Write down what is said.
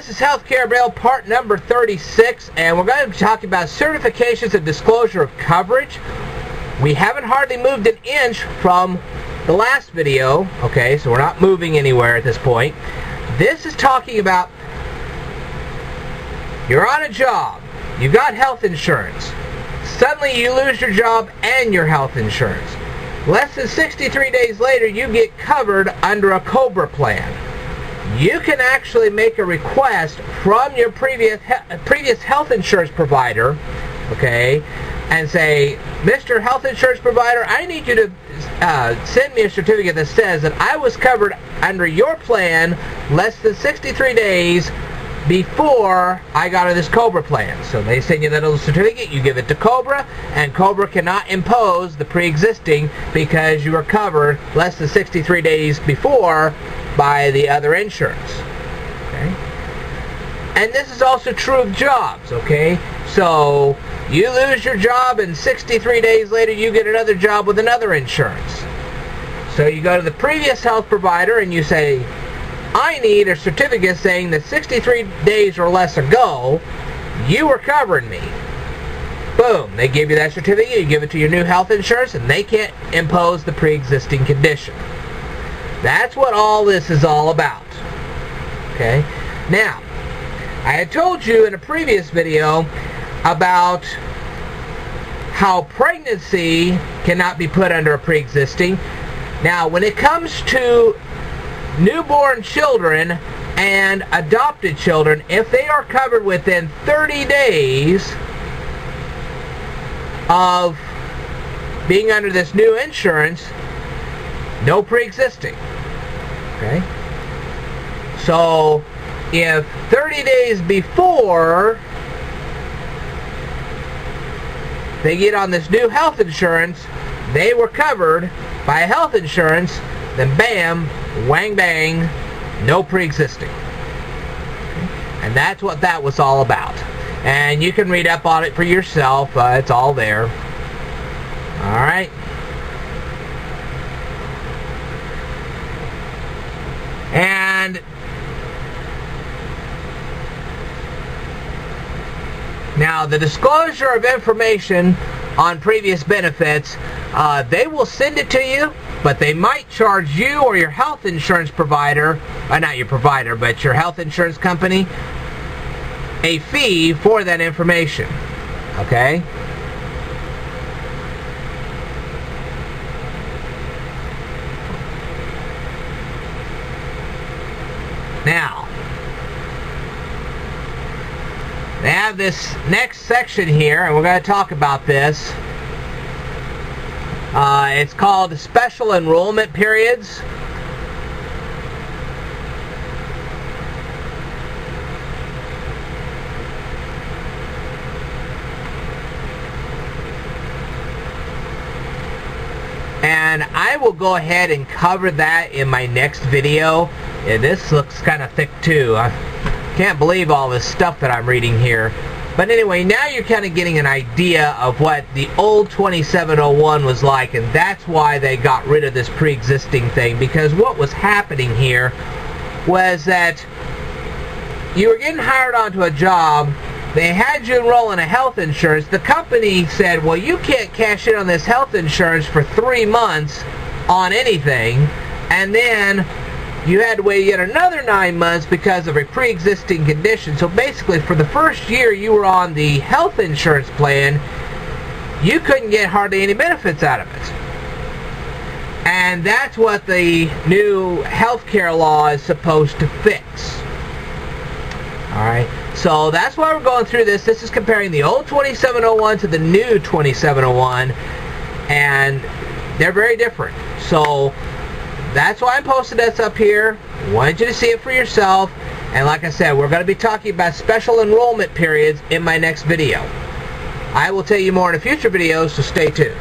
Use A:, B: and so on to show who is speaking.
A: This is Healthcare Bill part number 36, and we're going to be talking about certifications and disclosure of coverage. We haven't hardly moved an inch from the last video, okay, so we're not moving anywhere at this point. This is talking about you're on a job, you got health insurance. Suddenly you lose your job and your health insurance. Less than 63 days later, you get covered under a COBRA plan. You can actually make a request from your previous health insurance provider, okay, and say, Mr. Health Insurance Provider, I need you to send me a certificate that says that I was covered under your plan less than 63 days before I got on this COBRA plan. So they send you that little certificate, you give it to COBRA, and COBRA cannot impose the pre-existing because you were covered less than 63 days before by the other insurance. Okay? And this is also true of jobs, okay? So you lose your job and 63 days later you get another job with another insurance. So you go to the previous health provider and you say, I need a certificate saying that 63 days or less ago, you were covering me. Boom, they give you that certificate, you give it to your new health insurance, and they can't impose the pre-existing condition. That's what all this is all about. Okay? Now, I had told you in a previous video about how pregnancy cannot be put under a pre-existing. Now, when it comes to newborn children and adopted children, if they are covered within 30 days of being under this new insurance, no pre-existing. Okay? So, if 30 days before they get on this new health insurance, they were covered by health insurance, then bam, whang bang, no pre-existing. And that's what that was all about. And you can read up on it for yourself. It's all there. Alright. And now the disclosure of information on previous benefits, they will send it to you, but they might charge you or your health insurance provider, not your provider, but your health insurance company, a fee for that information. Okay? Now, they have this next section here, and we're going to talk about this. It's called Special Enrollment Periods. And I will go ahead and cover that in my next video. And this looks kind of thick too. I can't believe all this stuff that I'm reading here. But anyway, now you're kind of getting an idea of what the old 2701 was like, and that's why they got rid of this pre-existing thing, because what was happening here was that you were getting hired onto a job, they had you enroll in a health insurance, the company said, well, you can't cash in on this health insurance for 3 months on anything, and then you had to wait yet another 9 months because of a pre-existing condition. So basically, for the first year you were on the health insurance plan, you couldn't get hardly any benefits out of it. And that's what the new healthcare law is supposed to fix. Alright, so that's why we're going through this. This is comparing the old 2701 to the new 2701, and they're very different. So that's why I'm posting this up here. I wanted you to see it for yourself. And like I said, we're going to be talking about special enrollment periods in my next video. I will tell you more in a future video, so stay tuned.